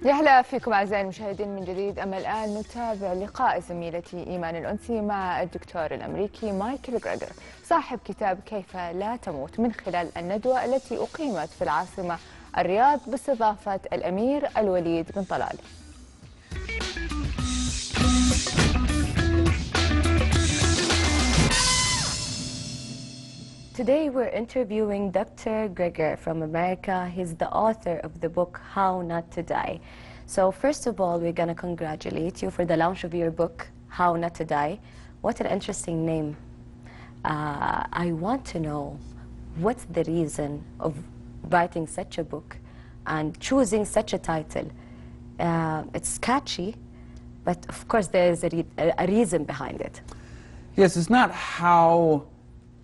يا هلا فيكم أعزائي المشاهدين من جديد. أما الآن نتابع لقاء زميلتي إيمان الأنسي مع الدكتور الأمريكي مايكل جيجر صاحب كتاب كيف لا تموت، من خلال الندوة التي أقيمت في العاصمة الرياض باستضافة الأمير الوليد بن طلال. Today we're interviewing Dr. Gregor from America. He's the author of the book How Not to Die. So first of all, we're going to congratulate you for the launch of your book, How Not to Die. What an interesting name. I want to know what's the reason of writing such a book and choosing such a title. It's catchy, but of course there is a reason behind it. Yes, it's not how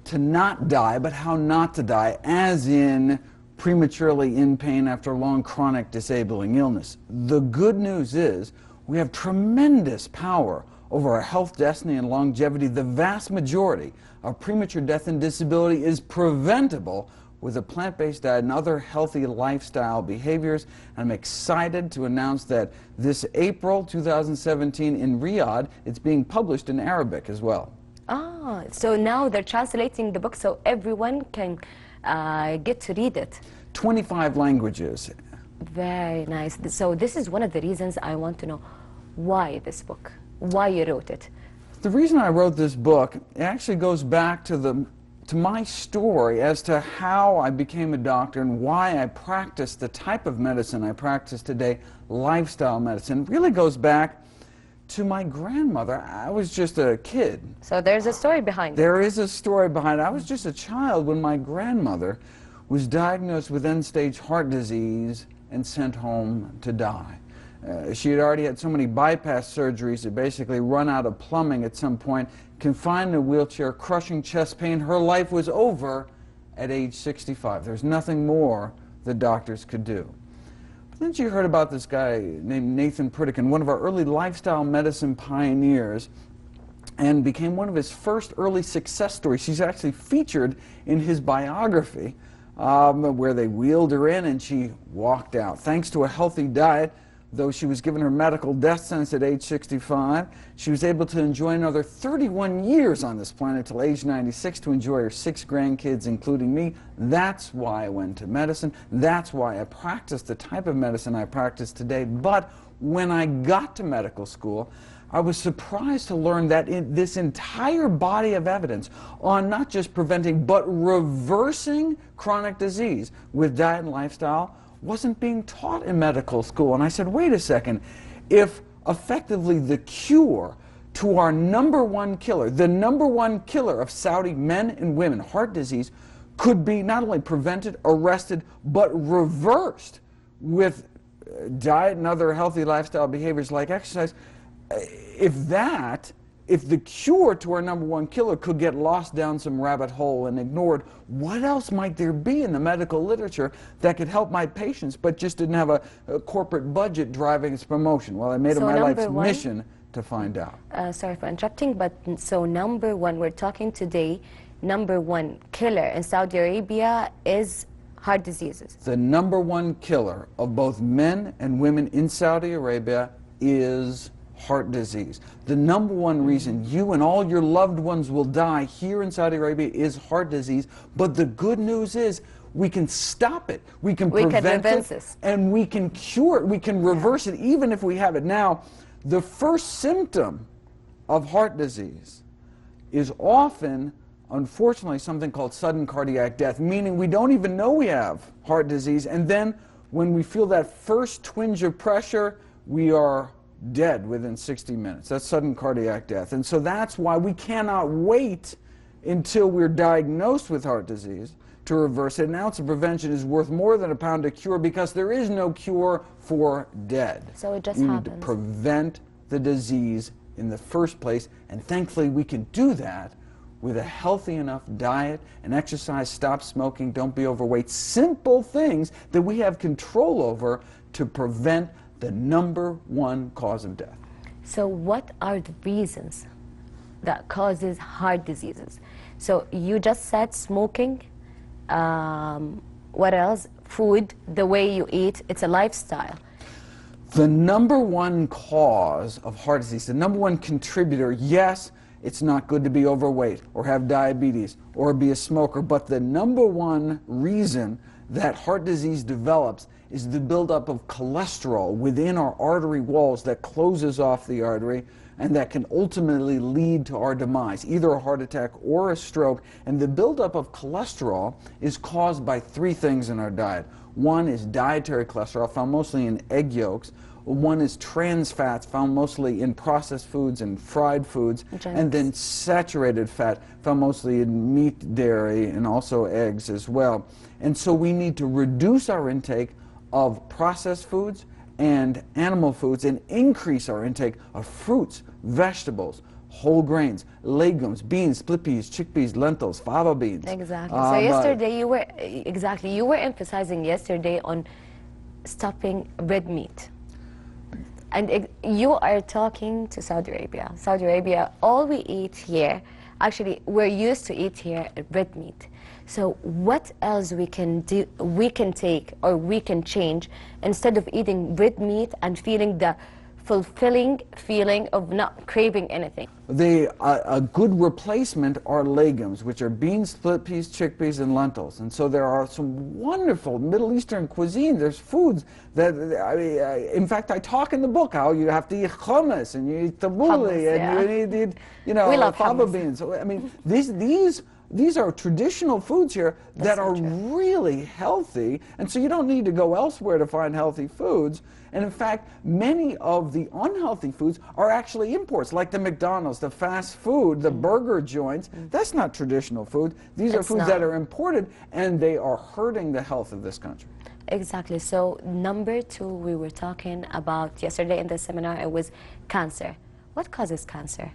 to not die, but how not to die, as in prematurely in pain after long chronic disabling illness. The good news is we have tremendous power over our health, destiny, and longevity. The vast majority of premature death and disability is preventable with a plant-based diet and other healthy lifestyle behaviors. I'm excited to announce that this April 2017 in Riyadh, it's being published in Arabic as well. Ah, so now they're translating the book so everyone can get to read it. 25 languages. Very nice. So this is one of the reasons I want to know why this book, why you wrote it. The reason I wrote this book actually goes back to my story as to how I became a doctor and why I practice the type of medicine I practice today, lifestyle medicine. It really goes back to my grandmother. I was just a kid. So there's a story behind it. There is a story behind it. I was just a child when my grandmother was diagnosed with end-stage heart disease and sent home to die. She had already had so many bypass surgeries that basically run out of plumbing at some point, confined in a wheelchair, crushing chest pain. Her life was over at age 65. There's nothing more the doctors could do. Then she heard about this guy named Nathan Pritikin, one of our early lifestyle medicine pioneers, and became one of his first early success stories. She's actually featured in his biography, where they wheeled her in and she walked out. Thanks to a healthy diet, though she was given her medical death sentence at age 65, she was able to enjoy another 31 years on this planet till age 96 to enjoy her 6 grandkids, including me. That's why I went to medicine. That's why I practice the type of medicine I practice today. But when I got to medical school, I was surprised to learn that this entire body of evidence on not just preventing but reversing chronic disease with diet and lifestyle wasn't being taught in medical school. And I said, wait a second, if effectively the cure to our #1 killer, the #1 killer of Saudi men and women, heart disease, could be not only prevented, arrested, but reversed with diet and other healthy lifestyle behaviors like exercise, if the cure to our #1 killer could get lost down some rabbit hole and ignored, what else might there be in the medical literature that could help my patients but just didn't have a corporate budget driving its promotion? Well, I made it my life's mission to find out. Sorry for interrupting, but so #1, we're talking today, #1 killer in Saudi Arabia is heart diseases. The #1 killer of both men and women in Saudi Arabia is heart disease. The #1 reason you and all your loved ones will die here in Saudi Arabia is heart disease. But the good news is we can stop it. We can prevent it, and we can cure it. We can reverse it even if we have it. Now, the first symptom of heart disease is often, unfortunately, something called sudden cardiac death, meaning we don't even know we have heart disease, and then when we feel that first twinge of pressure, we are dead within 60 minutes. That's sudden cardiac death. And so that's why we cannot wait until we're diagnosed with heart disease to reverse it. An ounce of prevention is worth more than a pound of cure, because there is no cure for dead. So it just you happens. need to prevent the disease in the first place, and thankfully we can do that with a healthy enough diet and exercise, stop smoking, don't be overweight, simple things that we have control over to prevent the #1 cause of death. So what are the reasons that causes heart diseases? So you just said smoking, what else? Food, the way you eat, it's a lifestyle. The number one cause of heart disease, the number one contributor, yes, it's not good to be overweight or have diabetes or be a smoker, but the number one reason that heart disease develops is the buildup of cholesterol within our artery walls that closes off the artery and that can ultimately lead to our demise, either a heart attack or a stroke. And the buildup of cholesterol is caused by three things in our diet. One is dietary cholesterol, found mostly in egg yolks. One is trans fats, found mostly in processed foods and fried foods. And then saturated fat, found mostly in meat, dairy, and also eggs as well. And so we need to reduce our intake of processed foods and animal foods and increase our intake of fruits, vegetables, whole grains, legumes, beans, split peas, chickpeas, lentils, fava beans. Exactly. So yesterday you were emphasizing yesterday on stopping red meat. And you are talking to Saudi Arabia. Saudi Arabia, all we eat here, actually we're used to eat here red meat. So what else we can do, we can take or we can change instead of eating red meat and feeling the fulfilling feeling of not craving anything? A good replacement are legumes, which are beans, split peas, chickpeas, and lentils. And so there are some wonderful Middle Eastern cuisine. There's foods that, in fact, I talk in the book how you have to eat hummus and you eat tabbouleh and you eat, you know, fava beans. I mean, these are traditional foods here that are really healthy, and so you don't need to go elsewhere to find healthy foods. And in fact, many of the unhealthy foods are actually imports, like the McDonald's, the fast food, the burger joints. That's not traditional food. These are foods that are imported, and they are hurting the health of this country. Exactly. So number two, we were talking about yesterday in the seminar, it was cancer. What causes cancer?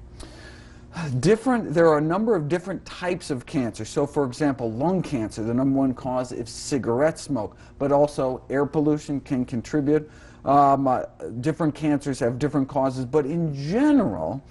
There are a number of different types of cancer. So for example, lung cancer, the number one cause is cigarette smoke, but also air pollution can contribute. Different cancers have different causes, but in general,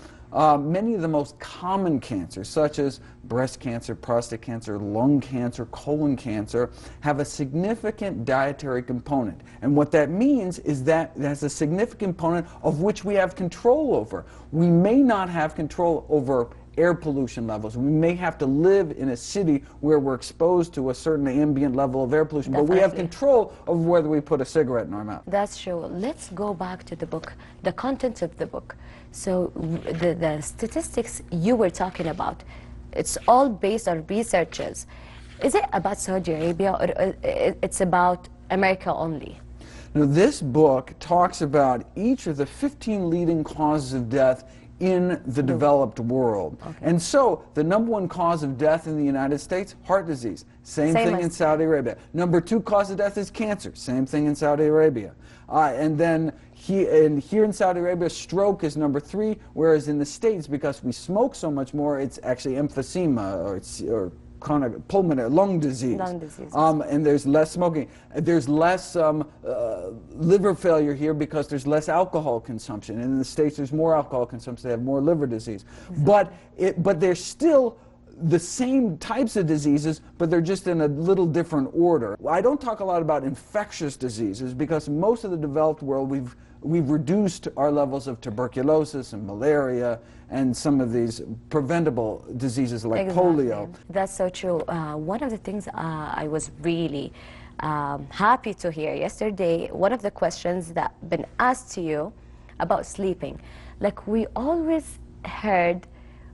many of the most common cancers, such as breast cancer, prostate cancer, lung cancer, colon cancer, have a significant dietary component. And what that means is that there's a significant component of which we have control over. We may not have control over air pollution levels. We may have to live in a city where we're exposed to a certain ambient level of air pollution, but we have control of whether we put a cigarette in our mouth. That's true. Let's go back to the book, the contents of the book. So the statistics you were talking about, it's all based on researches. Is it about Saudi Arabia or it's about America only? Now, this book talks about each of the 15 leading causes of death in the developed world. And so the number one cause of death in the United States, heart disease. Same thing in Saudi Arabia. Number two cause of death is cancer. Same thing in Saudi Arabia. And then here in Saudi Arabia, stroke is number three, whereas in the States, because we smoke so much more, it's actually emphysema or chronic pulmonary lung disease. And there's less smoking. There's less liver failure here because there's less alcohol consumption. And in the States, there's more alcohol consumption. They have more liver disease. But they're still the same types of diseases, but they're just in a little different order. I don't talk a lot about infectious diseases because most of the developed world we've reduced our levels of tuberculosis and malaria and some of these preventable diseases like polio. That's so true. One of the things I was really happy to hear yesterday, one of the questions that been asked to you about sleeping. Like we've always heard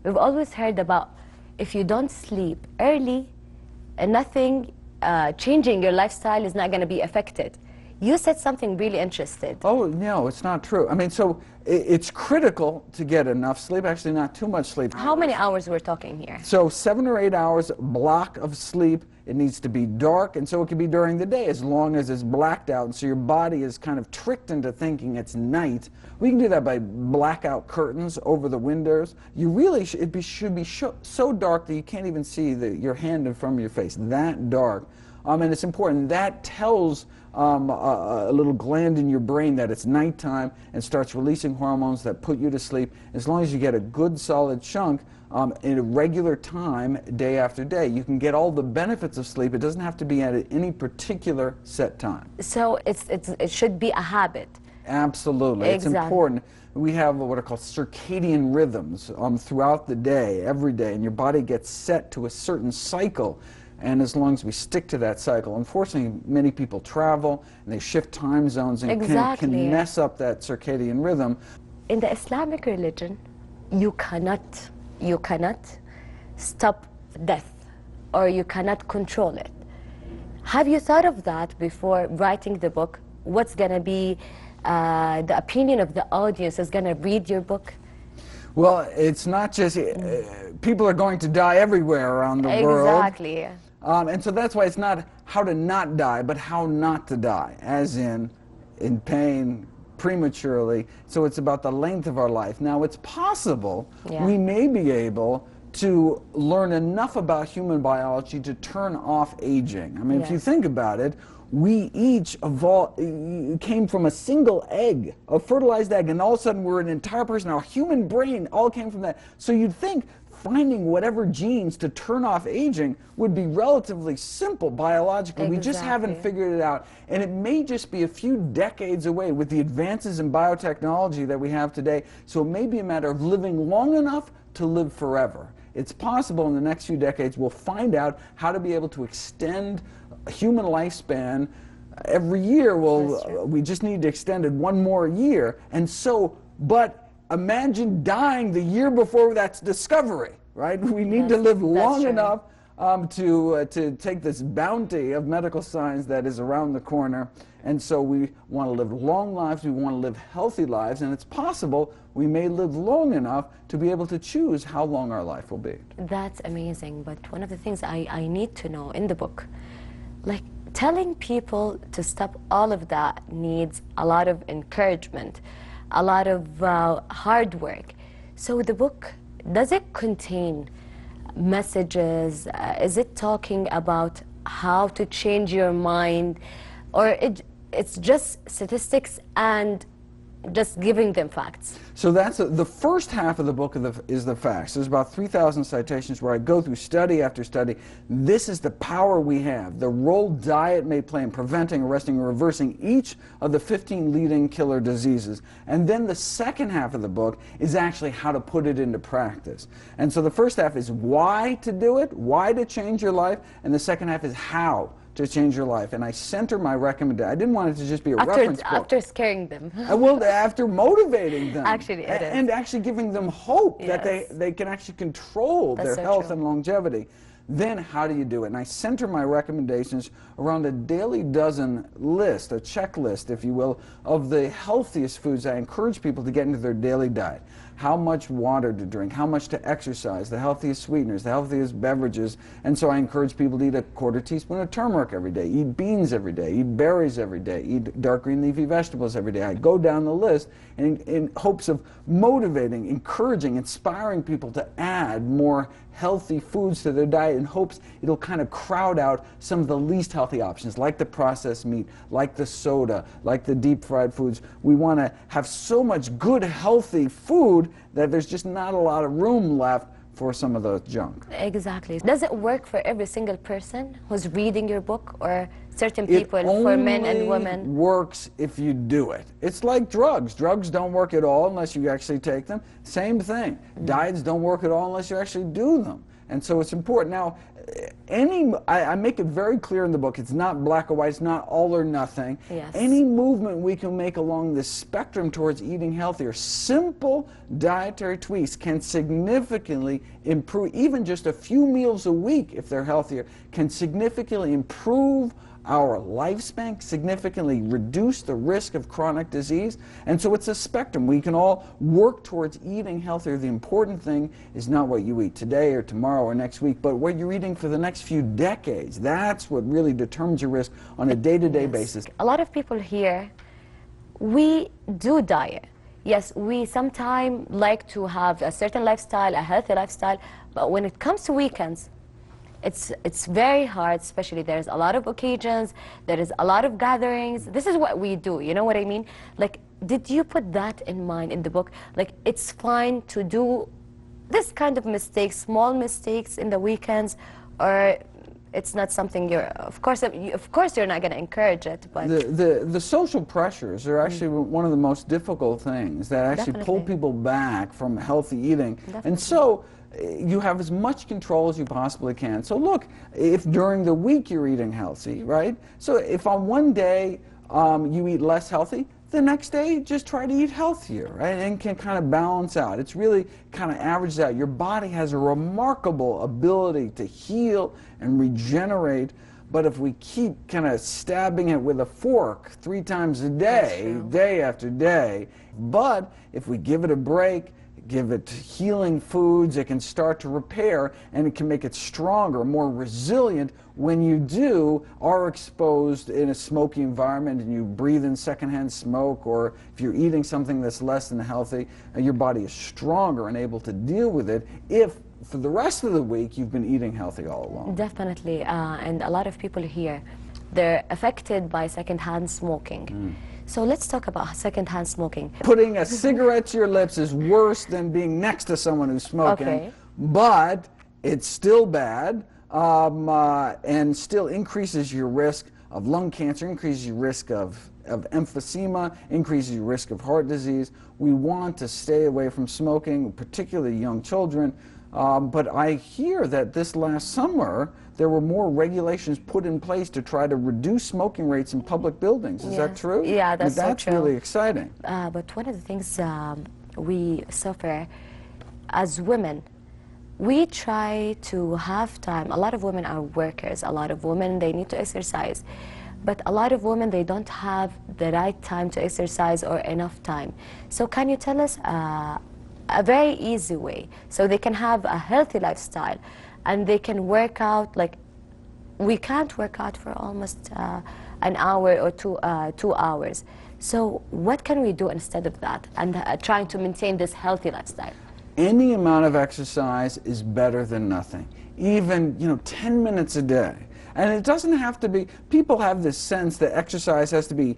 about if you don't sleep early, nothing changing your lifestyle is not going to be affected. You said something really interesting. Oh, no, it's not true. I mean, so it's critical to get enough sleep, actually not too much sleep. How many hours we're talking here? So 7 or 8 hours block of sleep. It needs to be dark, and so it can be during the day as long as it's blacked out, and so your body is kind of tricked into thinking it's night. We can do that by blackout curtains over the windows. You really should be so dark that you can't even see your hand in front of your face, that dark. And it's important. That tells a little gland in your brain that it's nighttime and starts releasing hormones that put you to sleep. As long as you get a good solid chunk in a regular time, day after day, you can get all the benefits of sleep. It doesn't have to be at any particular set time. So it should be a habit. Absolutely. It's important. We have what are called circadian rhythms throughout the day, every day, and your body gets set to a certain cycle. And as long as we stick to that cycle, unfortunately, many people travel and they shift time zones and can mess up that circadian rhythm. In the Islamic religion, you cannot stop death, or you cannot control it. Have you thought of that before writing the book? What's going to be the opinion of the audience is going to read your book? Well, it's not just, people are going to die everywhere around the world. Exactly. And so that's why it's not how to not die, but how not to die, as in pain, prematurely. So it's about the length of our life. Now, it's possible we may be able to learn enough about human biology to turn off aging. I mean, if you think about it, we each came from a single egg, a fertilized egg, and all of a sudden we're an entire person. Our human brain all came from that. So you'd think finding whatever genes to turn off aging would be relatively simple biologically. We just haven't figured it out. And it may just be a few decades away with the advances in biotechnology that we have today. So it may be a matter of living long enough to live forever. It's possible in the next few decades we'll find out how to be able to extend human lifespan. Every year we just need to extend it one more year. And so, but imagine dying the year before that's discovery, right? We need to live long enough to take this bounty of medical science that is around the corner. And so we want to live long lives, we want to live healthy lives, and it's possible we may live long enough to be able to choose how long our life will be. That's amazing, but one of the things I need to know in the book, like telling people to stop all of that needs a lot of encouragement, a lot of hard work. So the book, does it contain messages? Is it talking about how to change your mind? Or it's just statistics and just giving them facts? So that's the first half of the book is the facts. There's about 3,000 citations where I go through study after study. This is the power we have, the role diet may play in preventing, arresting, or reversing each of the 15 leading killer diseases. And then the second half of the book is actually how to put it into practice. And so the first half is why to do it, why to change your life, and the second half is how to change your life. And I center my recommendation. I didn't want it to just be a reference book. After scaring them. Well, after motivating them. Actually, it is. And actually giving them hope that they can actually control their health and longevity. Then how do you do it? And I center my recommendations around a daily dozen list, a checklist, if you will, of the healthiest foods I encourage people to get into their daily diet. How much water to drink, how much to exercise, the healthiest sweeteners, the healthiest beverages. And so I encourage people to eat a quarter teaspoon of turmeric every day, eat beans every day, eat berries every day, eat dark green leafy vegetables every day. I go down the list in hopes of motivating, encouraging, inspiring people to add more healthy foods to their diet in hopes it'll kind of crowd out some of the least healthy options, like the processed meat, like the soda, like the deep fried foods. We want to have so much good, healthy food that there's just not a lot of room left for some of the junk. Exactly. Does it work for every single person who's reading your book, or certain people, for men and women? It only works if you do it. It's like drugs. Drugs don't work at all unless you actually take them. Same thing. Diets don't work at all unless you actually do them. And so it's important. Now, I make it very clear in the book, it's not black or white, it's not all or nothing. Yes. Any movement we can make along this spectrum towards eating healthier, simple dietary tweaks can significantly improve, even just a few meals a week, if they're healthier, can significantly improve our lifespan, significantly reduce the risk of chronic disease. And so it's a spectrum. We can all work towards eating healthier. The important thing is not what you eat today or tomorrow or next week, but what you're eating for the next few decades. That's what really determines your risk on a day-to-day basis. A lot of people here, we do diet. Yes, we sometimes like to have a certain lifestyle, a healthy lifestyle, but when it comes to weekends, it's very hard, especially there's a lot of occasions, there is a lot of gatherings. This is what we do, you know what I mean? Like, did you put that in mind in the book? Like, it's fine to do this kind of mistakes, small mistakes in the weekends, or it's not something of course you're not going to encourage it, but the social pressures are actually one of the most difficult things that actually pull people back from healthy eating. And so you have as much control as you possibly can. So look, if during the week you're eating healthy, right? So if on one day you eat less healthy, the next day just try to eat healthier, right? And can kind of balance out. It's really kind of averages out. Your body has a remarkable ability to heal and regenerate, but if we keep kind of stabbing it with a fork 3 times a day, day after day, but if we give it a break, give it healing foods, it can start to repair, and it can make it stronger, more resilient when you are exposed in a smoky environment and you breathe in secondhand smoke, or if you're eating something that's less than healthy, your body is stronger and able to deal with it if for the rest of the week you've been eating healthy all along. Definitely, and a lot of people here, they're affected by secondhand smoking. So let's talk about secondhand smoking. Putting a cigarette to your lips is worse than being next to someone who's smoking, but it's still bad, and still increases your risk of lung cancer, increases your risk of emphysema, increases your risk of heart disease. We want to stay away from smoking, particularly young children. But I hear that this last summer there were more regulations put in place to try to reduce smoking rates in public buildings. Is that true? Yeah, that's so true. That's really exciting. But one of the things we suffer as women, we try to have time. A lot of women are workers. A lot of women, they need to exercise. But a lot of women, they don't have the right time to exercise or enough time. So can you tell us a very easy way so they can have a healthy lifestyle and they can work out? Like, we can't work out for almost an hour or 2 hours. So what can we do instead of that and trying to maintain this healthy lifestyle? Any amount of exercise is better than nothing. Even 10 minutes a day. And it doesn't have to be, people have this sense that exercise has to be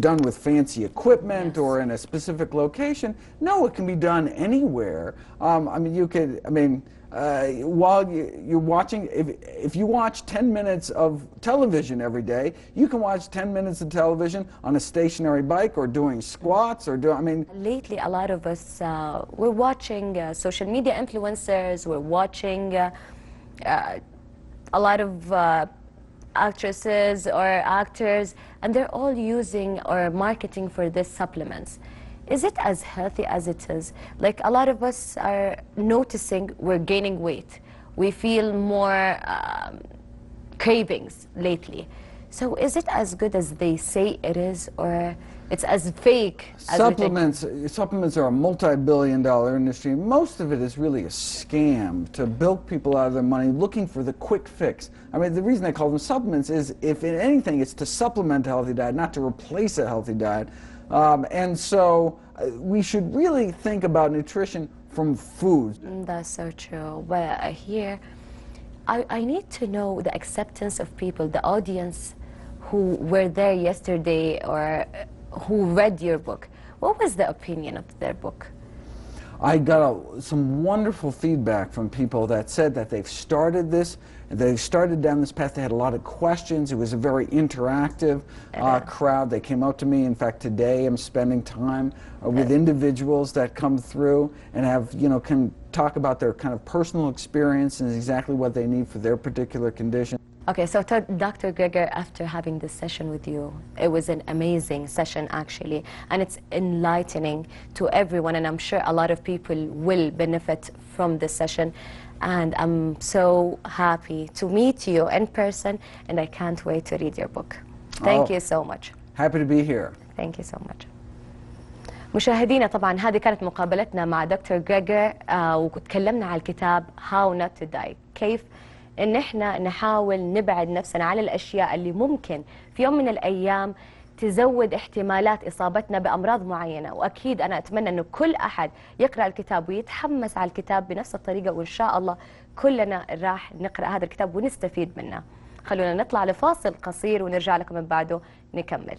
done with fancy equipment or in a specific location. No, it can be done anywhere. While you're watching, if you watch 10 minutes of television every day, you can watch 10 minutes of television on a stationary bike or doing squats or Lately, a lot of us, we're watching social media influencers, we're watching a lot of actresses or actors, and they're all using or marketing for these supplements. Is it as healthy as it is? Like, a lot of us are noticing we're gaining weight. We feel more cravings lately. So is it as good as they say it is, or it's as fake as Supplements are a multi-billion-dollar industry. Most of it is really a scam to bilk people out of their money looking for the quick fix. I mean, the reason I call them supplements is, if in anything, it's to supplement a healthy diet, not to replace a healthy diet. And so we should really think about nutrition from foods. That's so true. But here, I need to know the acceptance of people, the audience who were there yesterday or who read your book. What was the opinion of their book? I got some wonderful feedback from people that said that they've started this, they started down this path, they had a lot of questions. It was a very interactive crowd. They came out to me. In fact, today I'm spending time with individuals that come through and have, can talk about their kind of personal experience and exactly what they need for their particular condition. Okay, so Dr. Geiger, after having this session with you, it was an amazing session actually, and it's enlightening to everyone, and I'm sure a lot of people will benefit from this session. And I'm so happy to meet you in person, and I can't wait to read your book. Thank you so much. Happy to be here. Thank you so much. مشاهدينا، طبعا هذه كانت مقابلتنا مع دكتور جيجر، وتكلمنا على الكتاب How Not to Die، كيف ان احنا نحاول نبعد نفسنا عن الاشياء اللي ممكن في يوم من الايام تزود احتمالات اصابتنا بامراض معينه. واكيد انا اتمنى انه كل احد يقرا الكتاب ويتحمس على الكتاب بنفس الطريقه، وان شاء الله كلنا راح نقرا هذا الكتاب ونستفيد منه. خلونا نطلع لفاصل قصير ونرجع لكم من بعده نكمل.